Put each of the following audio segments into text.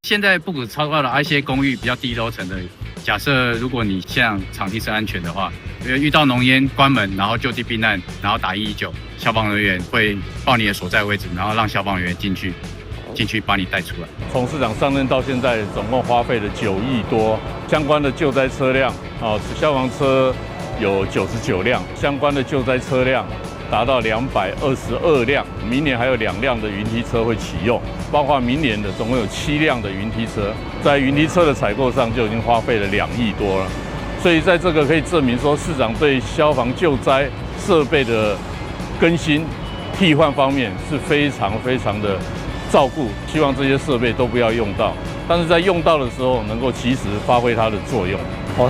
現在不止超高樓，一些公寓比較低樓層的，假設如果你像場地是安全的話，遇到濃煙關門，然後就地避難，然後打119，消防人員會報你的所在位置，然後讓消防人員進去把你帶出來。從市長上任到現在，總共花費了9億多，相關的救災車輛消防車有99輛，相關的救災車輛達到222輛，明年還有2輛的雲梯車會啟用，包括明年的總共有7輛的雲梯車，在雲梯車的採購上就已經花費了2億多了，所以在這個可以證明說，市長對消防救災設備的更新、替換方面是非常的照顧，希望這些設備都不要用到，但是在用到的时候能夠及時發揮它的作用。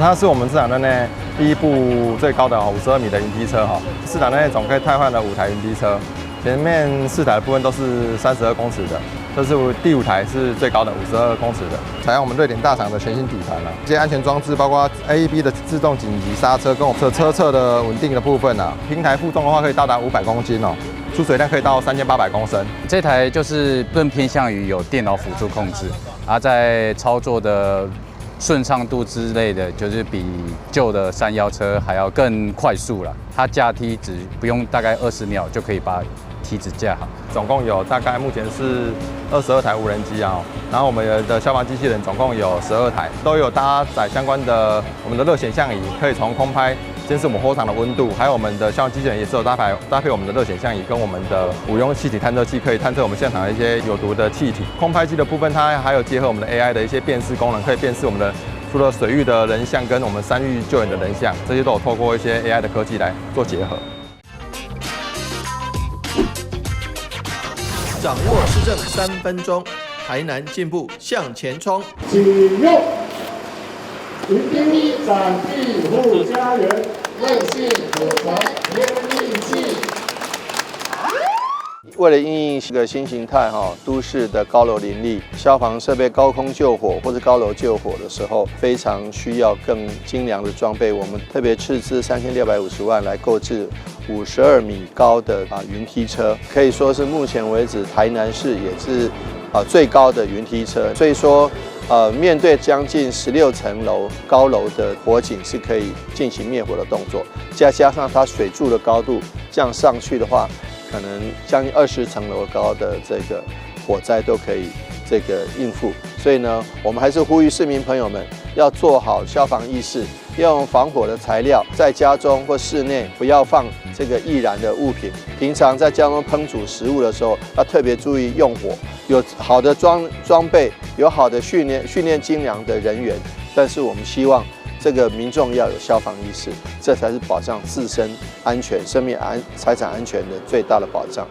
它是我們市场任內第一部最高的52米的雲梯車市场任內總可以汰換了5台雲梯車，前面4台的部分都是32公尺的，這是第5台是最高的52公尺的，採用我們瑞典大廠的全新底盤這些安全裝置包括 AEB 的自動緊急剎車跟我們車側的穩定的部分平台負重的話可以到達500公斤出水量可以到3800公升。這台就是更偏向於有電腦輔助控制，在操作的順暢度之類的，就是比舊的311車還要更快速了。它架梯只不用大概20秒就可以把梯子架好。总共有大概目前是22台無人機然後我們的消防機器人总共有12台，都有搭載相關的我們的熱顯像儀，可以從空拍監視我們火場的溫度，還有我們的消防機器人也是有搭配我們的熱顯像儀跟我們的五用气體探測器，可以探測我們現场的一些有毒的气体。空拍机的部分，它還有結合我們的 AI 的一些辨識功能，可以辨識我們的除了水域的人像跟我們山域救援的人像，這些都有透過一些 AI 的科技來做結合。掌握施政3分鐘，台南進步向前衝。請用雲梯展地護家園，衛星火柴天力器。為了因應這個新形態都市的高樓林立，消防設備高空救火或者高樓救火的時候，非常需要更精良的裝備。我們特別斥資3650萬來購置52米高的雲梯車，可以說是目前為止台南市也是最高的雲梯車。所以說面對将近16層樓高樓的火警是可以進行滅火的動作，加上它水柱的高度這樣上去的話，可能將近20層樓高的這個火災都可以應付。所以呢，我們還是呼籲市民朋友們要做好消防意識，要用防火的材料，在家中或室內不要放这个易燃的物品。平常在家中烹煮食物的時候，要特別注意用火。有好的裝備，有好的訓練精良的人員，但是我們希望這個民眾要有消防意識，這才是保障自身安全、生命財產安全的最大的保障。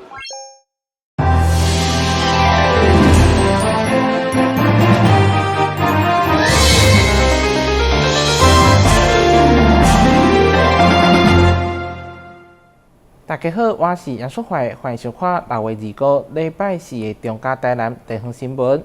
大家好，我是楊淑懷，歡迎收看6月25日禮拜4的中嘉台南地方新聞。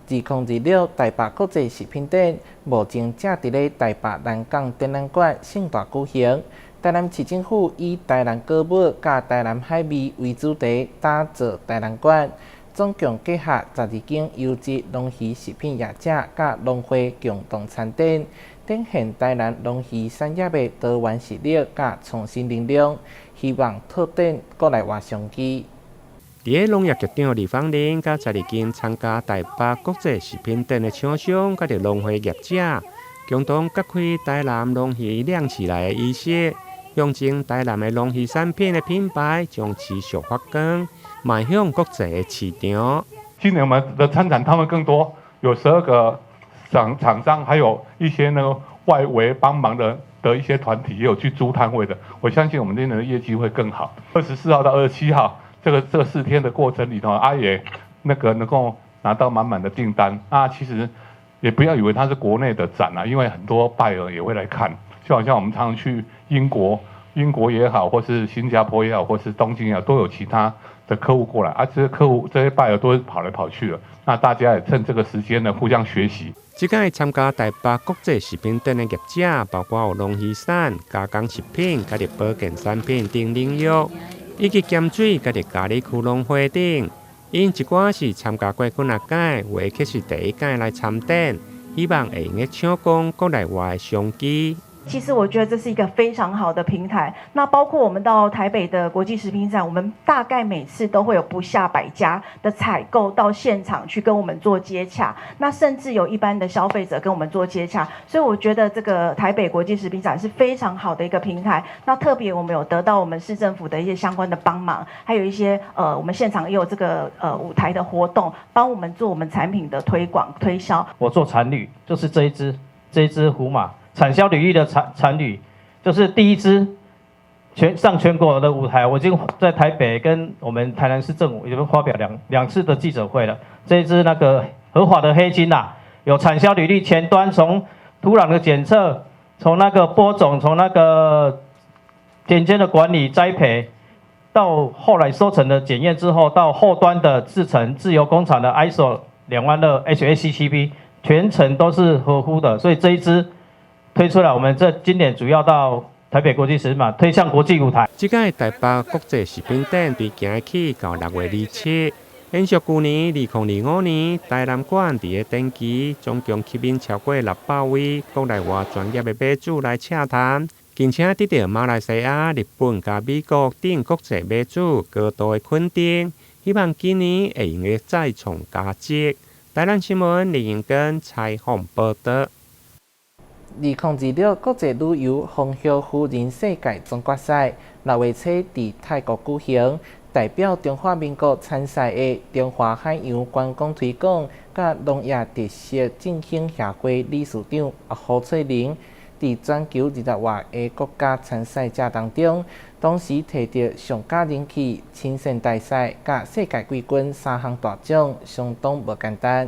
2026台北國際食品展目前正佇咧台北南港展覽館盛大舉行。台南市政府以台南歌舞甲台南海味為主題，打造台南館，總共結合12間優質農漁食品業者甲農會共同參展，展現台南農漁產業的多元實力甲創新能量，希望拓展國內外商機。在農業局長李芳玲甲12間參加台北國際食品展的廠商甲農會業者，共同揭開台南農漁亮起來的儀式，象徵台南的農漁產品的品牌將持續發光，邁向國際的市場。今年我們的參展攤位更多，有12個廠商，還有一些外圍幫忙的一些團體也有去租攤位的。我相信我們今年的業績會更好。24號到27號。這4天的過程裡頭，也能夠拿到滿滿的訂單。其實也不要以為它是國內的展因為很多 buyer 也會來看。就好像我們常常去英國也好，或是新加坡也好，或是東京也好，都有其他的客戶過來。這些客戶這些 buyer 都是跑來跑去的。那大家也趁這個時間呢，互相學習。這屆參加台北國際食品展的業者，包括有農漁產、加工食品、甲保健產品等領域。以及鹽水、甲咖喱區農會等，以因一寡是參加過幾屆，或者是第一屆來參展，希望會用搶攻國內外的商機。其實我覺得這是一個非常好的平台。那包括我們到台北的國際食品展，我們大概每次都會有不下100家的採購到現場去跟我們做接洽，那甚至有一般的消費者跟我們做接洽。所以我覺得這個台北國際食品展是非常好的一個平台。那特別我們有得到我們市政府的一些相關的幫忙，還有一些我們現場也有這個舞台的活動，幫我們做我們產品的推廣推銷。我做產旅就是這一隻胡馬。產銷履歷的產旅，就是第一支上全國的舞台，我已經在台北跟我們台南市政府已經發表兩次的記者會了。這一支那個合法的黑金啊，有產銷履歷前端，從土壤的檢測，從那個播種，從那個田間的管理栽培，到後來收成的檢驗之後，到後端的製程自由工廠的 ISO 22000 HACCP， 全程都是合乎的，所以這一支推出來，我們這今年主要到台北國際食品展推向國際舞台。這屆台北國際食品展從今日起到6月27日，延續去年2025年台南館在展期，總共吸引超過600位國內外專業的買主來洽談，並且得到馬來西亞、日本和美國等國際買主高度的肯定，希望今年會用再創佳績。台南新聞李英根採訪報道。2026國際旅遊風曉夫人世界總決賽6月7日在泰國舉行，代表中華民國參賽的中華海洋觀光推廣及農業特色振興協會理事長胡翠玲，在全球20外個國家參賽者當中，同時摕到上佳人氣親善大賽及世界季軍3項大獎，相當無簡單。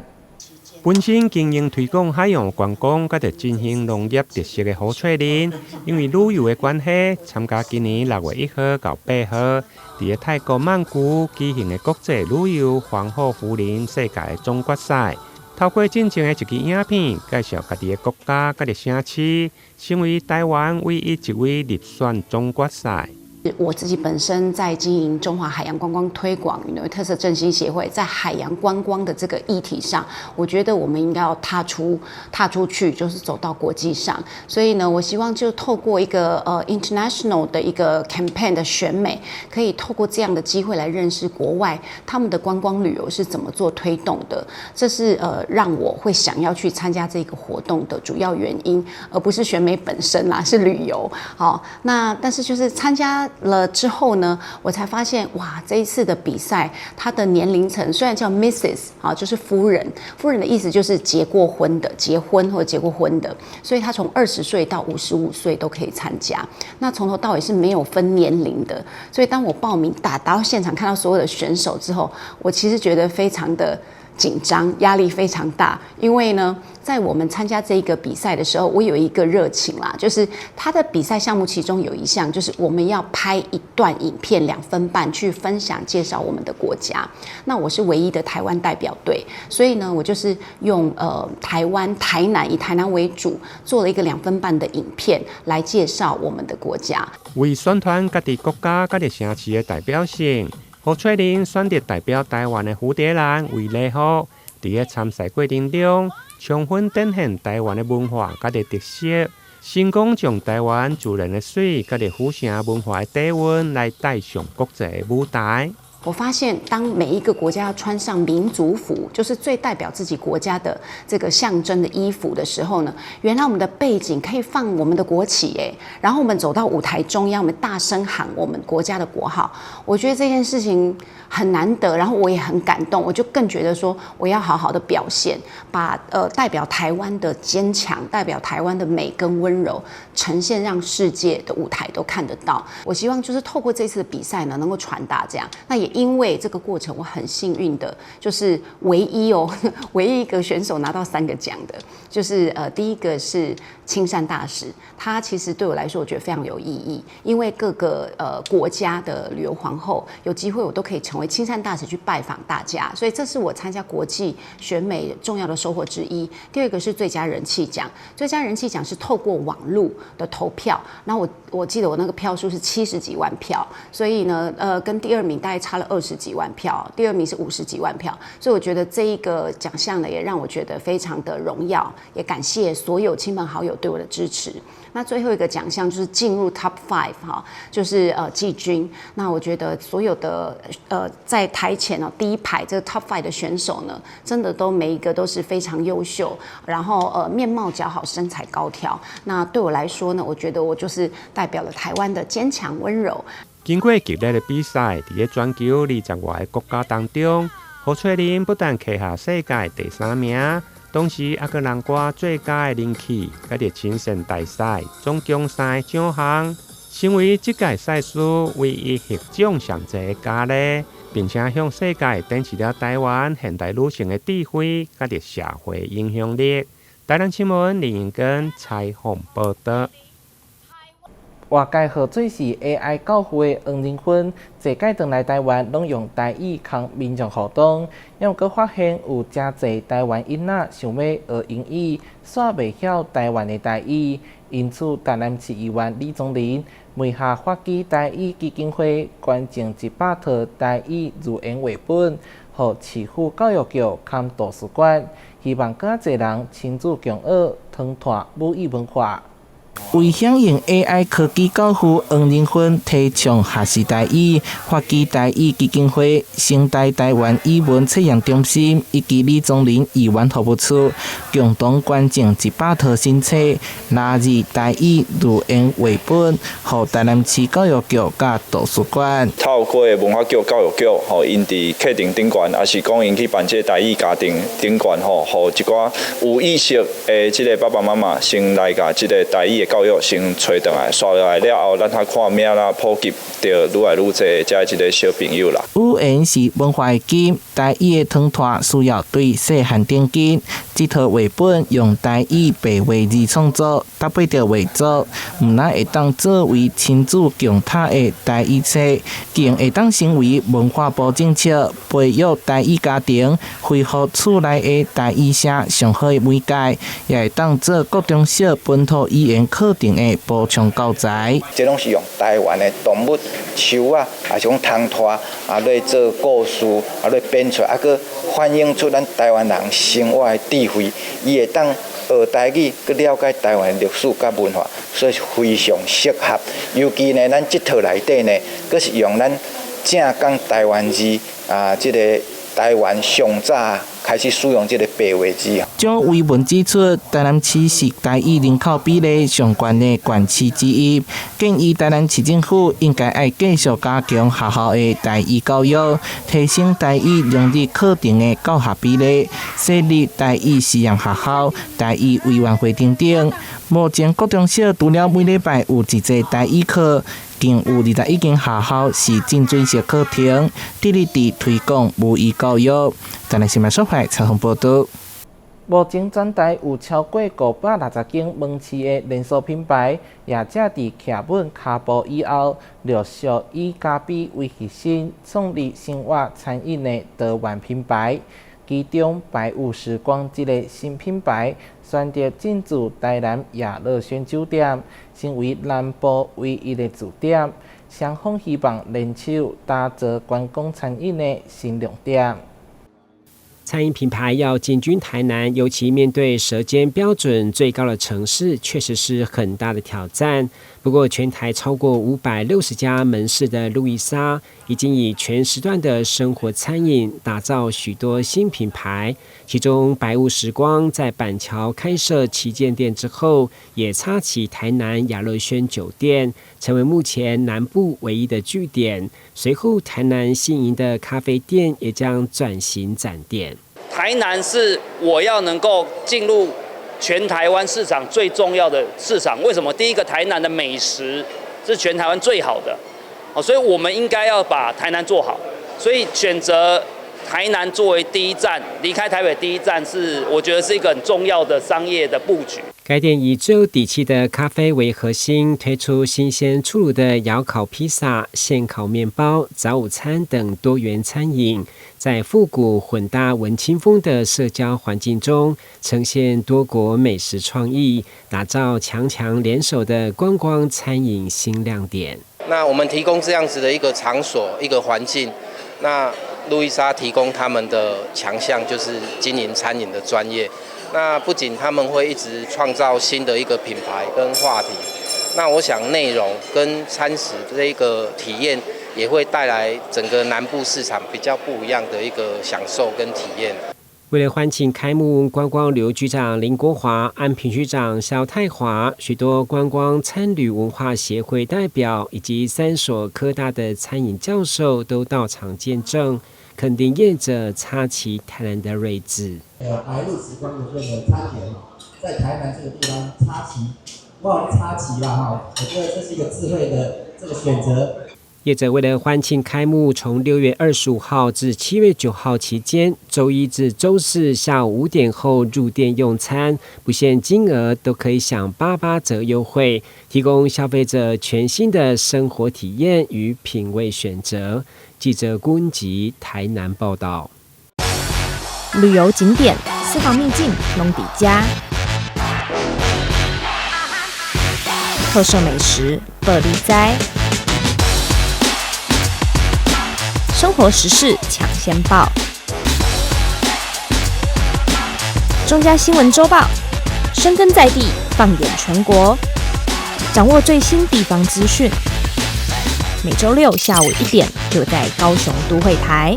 本身經營推廣海洋觀光，甲着振興農業特色的胡翠玲，因為旅遊的關係，參加今年6月1號到8號，在泰國曼谷舉行的國際旅遊皇后夫人世界總決賽。透過進前的一支影片，介紹家己的國家甲着城市，成為台灣唯一一位入選總決賽。我自己本身在經營中華海洋觀光推廣與農業特色振興協會，在海洋觀光的這個議題上，我覺得我們應該要踏出去，就是走到國際上。所以呢，我希望就透過一個international 的一個 campaign 的選美，可以透過這樣的機會來認識國外他們的觀光旅遊是怎麼做推動的。這是讓我會想要去參加這個活動的主要原因，而不是選美本身啦，是旅遊。好，那但是就是參加了之後呢，我才發現哇，這一次的比賽，它的年齡層雖然叫 Mrs. 啊，就是夫人，夫人的意思就是結過婚的，結婚或者結過婚的，所以她從20歲到55歲都可以參加。那從頭到尾是沒有分年齡的，所以當我報名打到現場看到所有的選手之後，我其實覺得非常的緊張，壓力非常大，因為呢，在我們參加這個比賽的時候，我有一個熱情啦，就是他的比賽項目其中有一項就是我們要拍一段影片2分半去分享介紹我們的國家。那我是唯一的台灣代表隊，所以呢，我就是用台灣台南以台南為主，做了一個2分半的影片來介紹我們的國家。為宣傳家己國家、家己城市的代表性，胡翠玲選擇代表台灣的蝴蝶蘭為禮服，在參賽過程中，充分展現台灣的文化甲的特色，成功將台灣自然的水甲的府城文化的底蘊來帶上國際的舞台。我發現，當每一個國家要穿上民族服，就是最代表自己國家的這個象徵的衣服的時候呢，原來我們的背景可以放我們的國旗耶，然後我們走到舞台中央，我們大聲喊我們國家的國號。我覺得這件事情很難得，然後我也很感動，我就更覺得說我要好好的表現，把代表台灣的堅強，代表台灣的美跟溫柔呈現，讓世界的舞台都看得到。我希望就是透過這次的比賽呢，能夠傳達這樣。那也因為這個過程，我很幸運的，就是唯一一個選手拿到3個獎的，就是第一個是親善大使，他其實對我來說，我覺得非常有意義，因為各個國家的旅遊皇後有機會，我都可以成為親善大使去拜訪大家，所以這是我參加國際選美重要的收穫之一。第二個是最佳人氣獎，最佳人氣獎是透過網絡的投票，然後我記得我那個票數是70幾萬票，所以呢，跟第2名大概差了20幾萬票，第2名是50幾萬票，所以我覺得這一個獎項呢，也讓我覺得非常的榮耀，也感謝所有親朋好友對我的支持。那最後一個獎項就是進入 Top 5哈，就是季軍。那我覺得所有的在台前第一排這個 Top 5的選手呢，真的都每一個都是非常優秀，然後面貌姣好，身材高挑。那對我來說呢，我覺得我就是代表了台灣的堅強溫柔。經過激烈的比賽，在全球20外個國家當中，何翠玲不但拿下世界第3名。同時，也閣囊括最佳的人氣，佮着親善大賽總共3個獎項，成為這屆賽事唯一獲獎上儕的佳麗，並且向世界展示了台灣現代女性的智慧，佮着社會影響力。台南新聞林英根採訪報道。外界號做是 AI 教父的黃仁勳，這屆回來台灣，攏用台語跟民眾互動，因為閣發現有真儕台灣囡仔想要學英語，煞袂曉台灣的台語，因此台南市議員李宗麟每下發起台語基金會，捐贈100套台語語言繪本，予市府教育局兼圖書館，希望更儕人親自共學，傳傳母語文化。為響應 AI 科技教父黃仁勳提倡學習台語，發起台語基金會、成大台灣語文測驗中心以及李宗麟議員服務處共同捐贈100套新冊，納入台語語言繪本，予台南市教育局甲圖書館。透過文化局、教育局，因佇課程頂懸，也是講因去辦這台語家庭頂懸，予一寡有意識的這個爸爸媽媽先來甲這個台語的教育先找回來，刷落來了後，咱他看名啦，普及到愈來愈濟，才一個小朋友啦。語言是文化的根，台語的傳傳需要對細漢定根。這套繪本用台語白話字創作，搭配着畫作，唔但會當作為親子共讀的台語冊，更會當成為文化部政策，培育台語家庭，恢復厝內的台語聲上好的媒介，也會當做各中小本土語言課程的補充教材。這攏是用台灣的動物、樹啊，還是講湯拖啊來做故事，啊來編出來，啊擱反映出咱台灣人生活的智慧，伊會當學台語，去了解台灣歷史甲文化，所以非常適合。尤其呢，咱這套內底呢，佫是用咱正講台灣字啊，這個台灣上早開始使用這個白話字。蔣偉文指出，台南市是台語人口比例上懸的縣市之一，建議台南市政府應該要繼續加強學校的台語教育，提升台語融入課程的教學比例，設立台語實驗學校、台語委員會等等。目前各中小除了每禮拜有一節台語課，更有21間學校是浸水式課程，致力地推廣母語教育。台南新聞社採訪報道。目前全台有超過560間門市的連鎖品牌，也正佇徛穩腳步以後，陸續以咖啡為核心，創立生活餐飲的多元品牌。其中白霧時光這個新品牌，選擇進駐台南雅樂軒酒店，成為南部唯一的駐點。雙方希望聯手打造觀光餐飲的新亮點。餐飲品牌要進軍台南，尤其面對舌尖標準最高的城市，確實是很大的挑戰。不過，全台超過560家門市的路易莎，已經以全時段的生活餐飲打造許多新品牌。其中，白霧時光在板橋開設旗艦店之後，也插旗台南雅樂軒酒店，成為目前南部唯一的據點。隨後，台南新營的咖啡店也將轉型展店。台南是我要能夠進入全台灣市場最重要的市場。為什麼？第一個，台南的美食是全台灣最好的，所以我們應該要把台南做好。所以選擇台南作為第一站，離開台北第一站是我覺得是一個很重要的商業的布局。該店以最有底氣的咖啡為核心，推出新鮮出爐的窯烤披薩、現烤麵包、早午餐等多元餐飲，在復古混搭文青風的社交環境中，呈現多國美食創意，打造強強聯手的觀光餐飲新亮點。那我們提供這樣子的一個場所、一個環境，那路易莎提供他們的強項就是經營餐飲的專業。那不僅他們會一直創造新的一個品牌跟話題，那我想內容跟餐食這一個體驗也會帶來整個南部市場比較不一樣的一個享受跟體驗。為了歡慶開幕，觀光旅遊局長林國華、安平局長蕭泰華，許多觀光餐旅文化協會代表以及3所科大的餐飲教授都到場見證，肯定業者插旗台南的銳志。來路時光的這個餐點在台南這個地方插旗，不好插旗啦哈，我覺得這是一個智慧的這個選擇。業者為了歡慶開幕，從6月25號至7月9號期間，周一至周四下午5點後入店用餐，不限金額都可以享88折優惠，提供消費者全新的生活體驗與品味選擇。記者郭文吉台南報道。旅遊景點、私房秘境、弄底家，特色美食、百里栽。生活時事搶先報，中嘉新聞週報，深耕在地，放眼全國，掌握最新地方資訊。每週6下午1點，就在高雄都會台。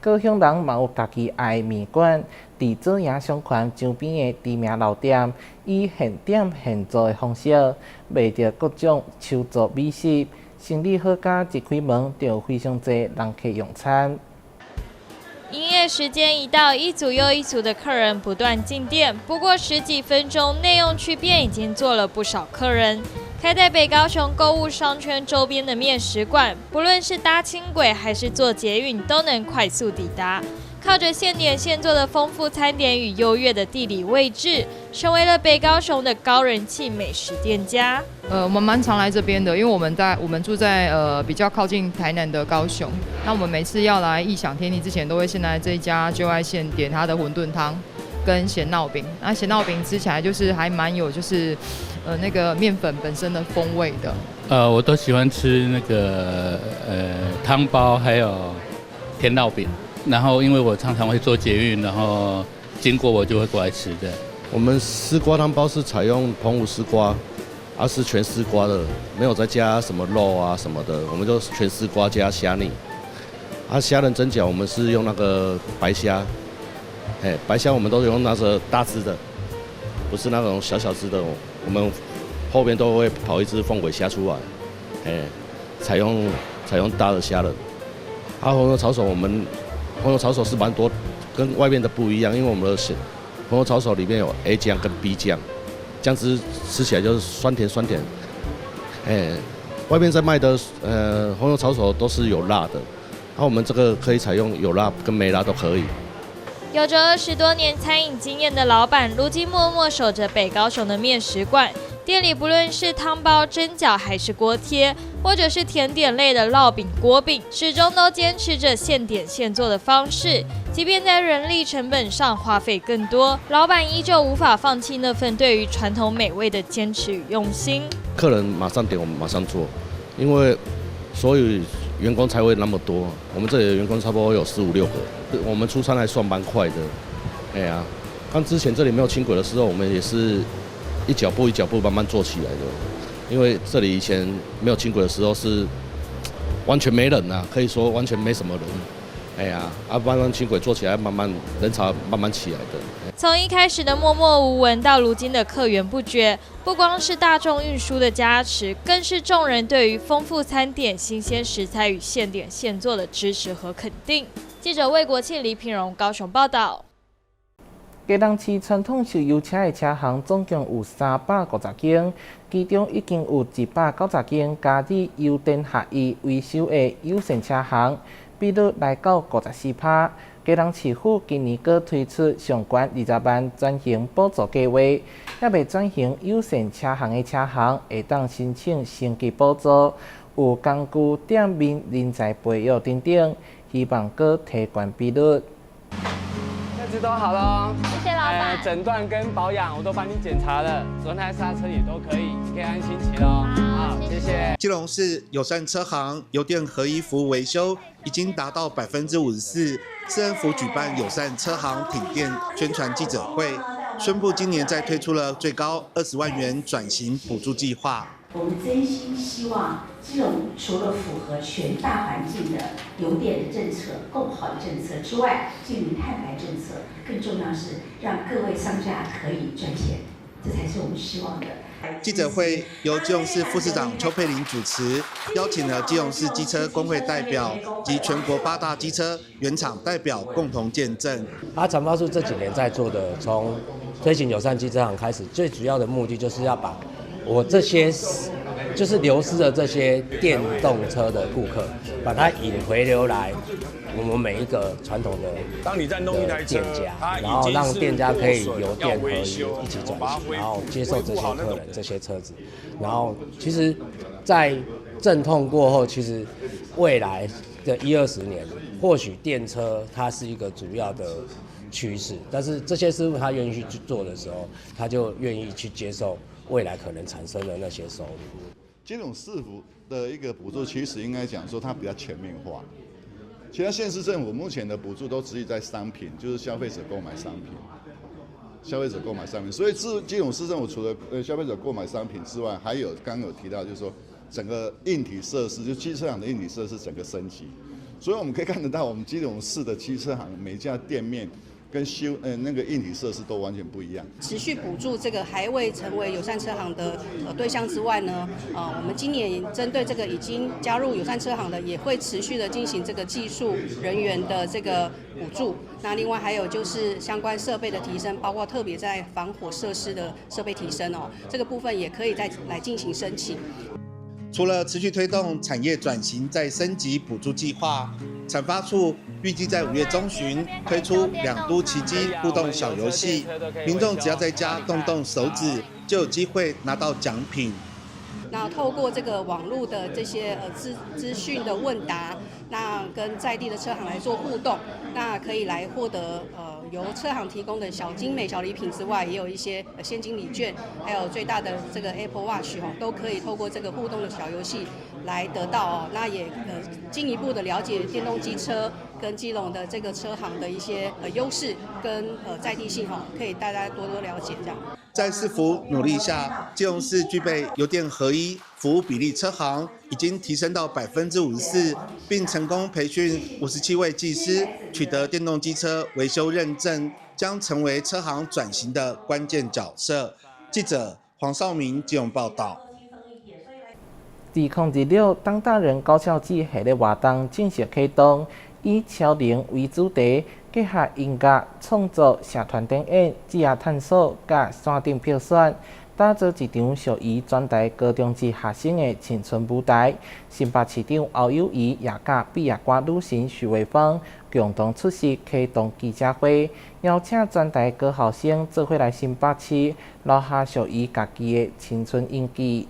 高雄人嘛有家己愛麵館，佇左營商圈周邊的知名老店，以現點現做的方式，賣着各種手作美食。生意好佳，一開門就有非常多人客用餐。營業時間一到，一組又一組的客人不斷進店，不過10幾分鐘，內用區便已經坐了不少客人。開在北高雄購物商圈周邊的麵食館，不論是搭輕軌還是坐捷運，都能快速抵達。靠着現點現做的豐富餐點與優越的地理位置，成為了北高雄的高人氣美食店家。我們蠻常來這邊的，因為我們住在比較靠近台南的高雄。那我們每次要來異想天地之前，都會先來這一家就愛現點它的餛飩湯跟鹹烙餅。那鹹烙餅吃起來就是還蠻有就是那個麵粉本身的風味的。我都喜歡吃那個湯包還有甜烙餅。然後因為我常常會坐捷運，然後經過我就會過來吃的。我們絲瓜湯包是採用澎湖絲瓜，是全絲瓜的，沒有再加什麼肉啊什麼的，我們就全絲瓜加蝦泥。蝦仁蒸餃我們是用那個白蝦，白蝦我們都用那個大隻的，不是那種小隻的，我們後邊都會跑一隻鳳尾蝦出來，採用大的蝦仁。紅油炒手紅油炒手是蠻多，跟外面的不一樣，因為我們的紅油炒手裡面有 A 醬跟 B 醬，醬汁吃起來就是酸甜。外面在賣的紅油炒手都是有辣的，我們這個可以採用有辣跟沒辣都可以。有着20多年餐飲經驗的老闆，如今默默守着北高雄的麵食館。店裡不論是湯包、蒸餃，還是鍋貼，或者是甜點類的烙餅、鍋餅，始終都堅持着現點現做的方式。即便在人力成本上花費更多，老闆依舊無法放棄那份對於傳統美味的堅持與用心。客人馬上點，我們馬上做，因為所以員工才會那麼多。我們這裡的員工差不多有4、5、6個，我們出餐還算蠻快的。剛之前這裡沒有輕軌的時候，我們也是一腳步一腳步慢慢做起來的。因為這裡以前沒有輕軌的時候是完全沒人啊，可以說完全沒什麼人。慢慢輕軌做起來，慢慢人潮慢慢起來的。從一開始的默默無聞，到如今的客源不絕，不光是大眾運輸的加持，更是眾人對於豐富餐點、新鮮食材與現點現做的支持和肯定。記者魏國慶、李品榮高雄報道。嘉南市傳統燒油車的車行總共有350間，其中已經有190間加入油電合一維修的友善車行，比率來到54%。嘉南市府今年閣推出上懸20萬轉型補助計劃，還未轉型友善車行的車行會當申請升級補助，有工具店面人才培育等等，希望閣提懸比率。車子都好了哦，謝謝老闆。診斷跟保養我都幫你檢查了，輪胎、剎車也都可以，你可以安心騎了哦。好，謝謝。基隆市友善車行油電合一服務維修已經達到54%，市政府舉辦友善車行停電宣傳記者會，宣布今年再推出了最高20萬元轉型補助計劃。我們真心希望基隆除了符合全大環境的油電的政策、更好的政策之外，近零碳排政策，更重要是讓各位商家可以賺錢，這才是我們希望的。記者會由基隆市副市長邱佩玲主持，邀請了基隆市機車工會代表及全國8大機車原廠代表共同見證。產發處這幾年在做的，從推行友善機車行開始，最主要的目的就是要把我這些就是流失的這些電動車的顧客，把它引回流來我們每一個傳統的店家，然後讓店家可以油電合一一起轉型，然後接受這些客人這些車子，然後其實，在陣痛過後，其實未來的10-20年，或許電車它是一個主要的趨勢，但是這些師傅他願意去做的時候，他就願意去接受未來可能產生的那些收入。基隆市府的一個補助趨勢，應該講說它比較全面化。其他縣市政府目前的補助都只在商品，就是消費者購買商品，所以基隆市政府除了消費者購買商品之外，還有剛剛有提到，就是說整個硬體設施，就機車行的硬體設施整個升級。所以我們可以看得到，我們基隆市的機車行每家店面跟那個硬體設施都完全不一樣。持續補助這個還未成為友善車行的對象之外呢，我們今年針對這個已經加入友善車行的，也會持續的進行這個技術人員的這個補助。那另外還有就是相關設備的提升，包括特別在防火設施的設備提升哦，這個部分也可以再來進行申請。除了持續推動產業轉型再升級補助計劃，產發處預計在5月中旬推出2都奇蹟互動小遊戲，民眾只要在家動動手指，就有機會拿到獎品。那透過這個網絡的這些資訊的問答，那跟在地的車行來做互動，那可以來獲得由車行提供的小精美小禮品之外，也有一些現金禮券，還有最大的這個 Apple Watch 都可以透過這個互動的小遊戲來得到哦。那也進一步的了解電動機車跟基隆的這個車行的一些優勢跟在地性哈，可以大家多多了解這樣。在市府努力下，基隆市具備油電合一服務比例車行已經提升到54%，並成功培訓57位技師，取得電動機車維修認證，將成為車行轉型的關鍵角色。記者黃少明基隆報道。2016當大人高校季系列活動正式啟動，以超齡為主題，結合音樂創作、社團展演、職業探索、甲山頂票選，打造一場屬於全台高中職學生的青春舞台。新北市長侯友宜也甲畢業歌女神許維芳共同出席啟動記者會，邀請全台高校生做伙來新北市留下屬於家己的青春印記。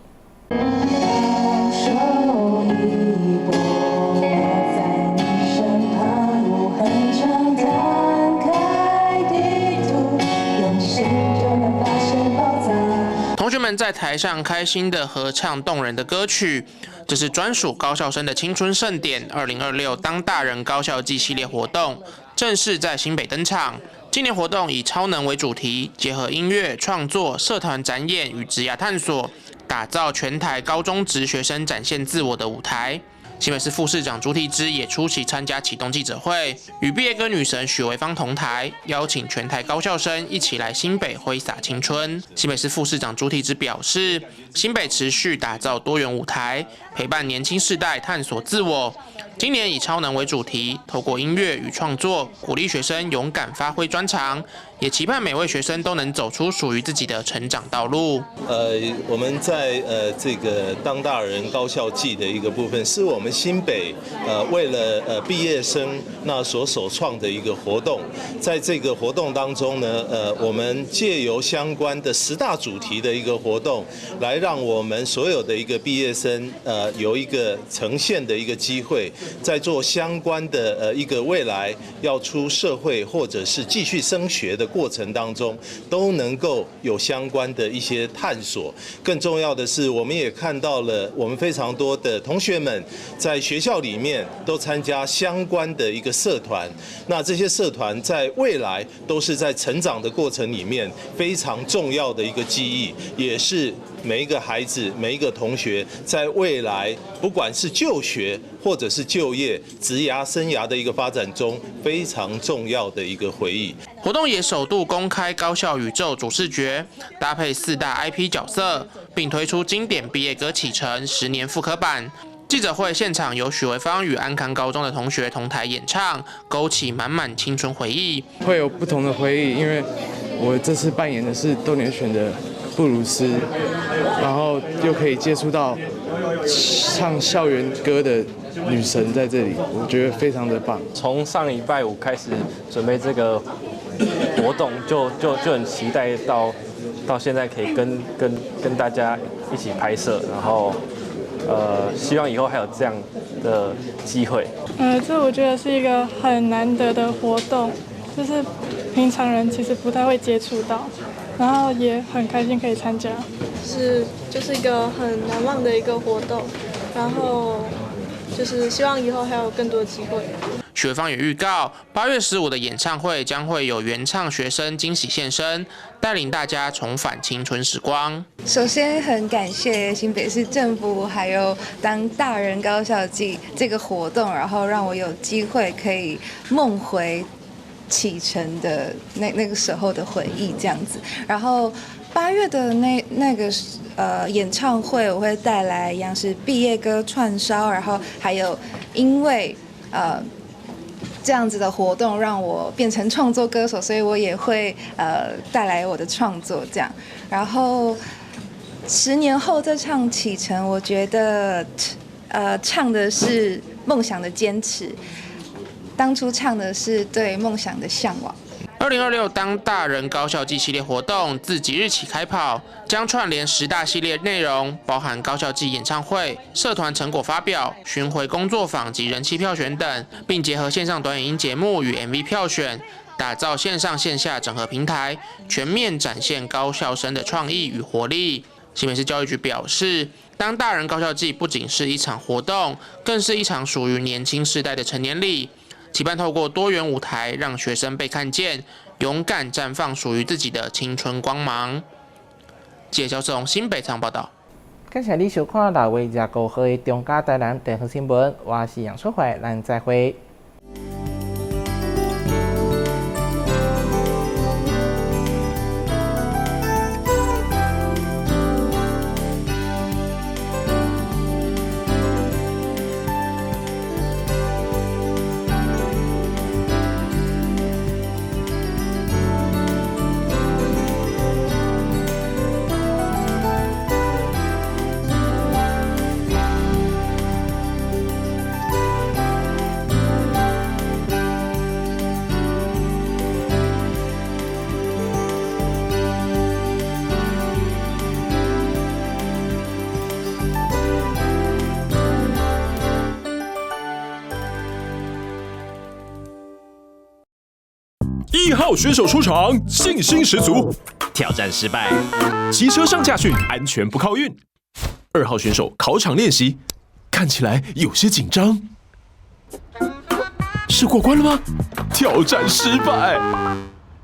同學們在台上開心地合唱動人的歌曲，這是專屬高校生的青春盛典2026當大人高校季系列活動，正式在新北登場。今年活動以超能為主題，結合音樂創作、社團展演與職涯探索，打造全台高中職學生展現自我的舞台。新北市副市長朱棣之也出席參加啟動記者會，與畢業歌女神許維芳同台，邀請全台高校生一起來新北揮灑青春。新北市副市長朱棣之表示，新北持續打造多元舞台，陪伴年輕世代探索自我。今年以超能為主題，透過音樂與創作，鼓勵學生勇敢發揮專長，也期盼每位學生都能走出屬於自己的成長道路。我們在這個當大人高校季的一個部分，是我們新北為了畢業生那所首創的一個活動。在這個活動當中呢，我們借由相關的10大主題的一個活動，來讓我們所有的一個畢業生有一個呈現的一個機會。在做相關的一個未來要出社會或者是繼續升學的過程當中，都能夠有相關的一些探索。更重要的是，我們也看到了我們非常多的同學們在學校裡面都參加相關的一個社團。那這些社團在未來都是在成長的過程裡面非常重要的一個記憶，也是每一個孩子、每一個同學在未來不管是就學或者是就業、職涯生涯的一個發展中非常重要的一個回憶。活動也首度公開高校宇宙主視覺，搭配4大 IP 角色，並推出經典畢業歌啟程10年復刻版。記者會現場由許維芳與安康高中的同學同台演唱，勾起滿滿青春回憶。會有不同的回憶，因為我這次扮演的是鬥牛犬的布魯斯，然後又可以接觸到唱校園歌的女神在這裡，我覺得非常的棒。從上禮拜五開始準備這個活動，就很期待到現在可以跟大家一起拍攝，然後希望以後還有這樣的機會。這我覺得是一個很難得的活動，就是平常人其實不太會接觸到，然後也很開心可以參加。就是一個很難忘的一個活動，然後就是希望以後還有更多機會。學芳也預告，8月15的演唱會將會有原唱學生驚喜現身，帶領大家重返青春時光。首先很感謝新北市政府，還有當大人高校季這個活動，然後讓我有機會可以夢回啟程的那個時候的回憶這樣子。然後8月的那個演唱會，我會帶來一樣是畢業歌串燒，然後還有因為這樣子的活動讓我變成創作歌手，所以我也會帶來我的創作這樣。然後10年後再唱啟程，我覺得唱的是夢想的堅持，當初唱的是對夢想的向往。2026當大人高校季系列活動自即日起開跑，將串聯10大系列內容，包含高校季演唱會、社團成果發表、巡迴工作坊及人氣票選等，並結合線上短影音節目與 MV 票選，打造線上線下整合平台，全面展現高校生的創意與活力。新北市教育局表示，當大人高校季不僅是一場活動，更是一場屬於年輕世代的成年禮。期盼透過多元舞台，讓學生被看見，勇敢綻放屬於自己的青春光芒。記者蕭世宏新北採訪報道。感謝你收看6月25號的中嘉台南地方新聞，我是楊淑懷，咱再會。1號選手出場，信心十足。挑戰失敗，騎車上駕訓，安全不靠運。2號選手考場練習，看起來有些緊張。是過關了嗎？挑戰失敗。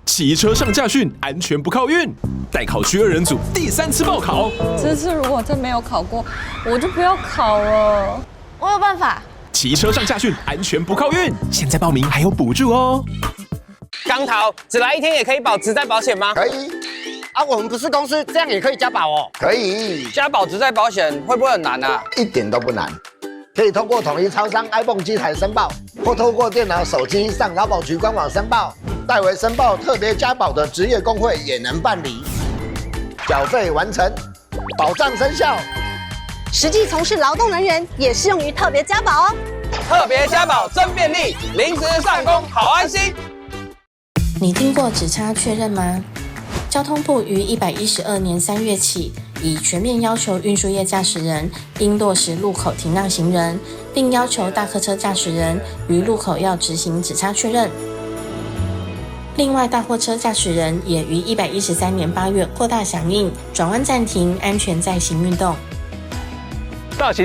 騎車上駕訓，安全不靠運。待考區2人組第3次報考。這次如果真沒有考過，我就不要考了。我有辦法。騎車上駕訓，安全不靠運。現在報名還有補助哦。剛逃，只來1天也可以保職災保險嗎？可以。啊，我們不是公司，這樣也可以加保哦。可以。加保職災保險會不會很難啊？一點都不難，可以通過統一超商 iPhone 機台申報，或透過電腦、手機上勞保局官網申報。代為申報特別加保的職業工會也能辦理。繳費完成，保障生效。實際從事勞動人員也適用於特別加保哦。特別加保真便利，臨時上工好安心。你聽過指差確認嗎？交通部於112年3月起，已全面要求運輸業駕駛人應落實路口停讓行人，並要求大客車駕駛人於路口要執行指差確認。另外，大貨車駕駛人也於113年8月擴大響應，轉彎暫停，安全再行運動。大型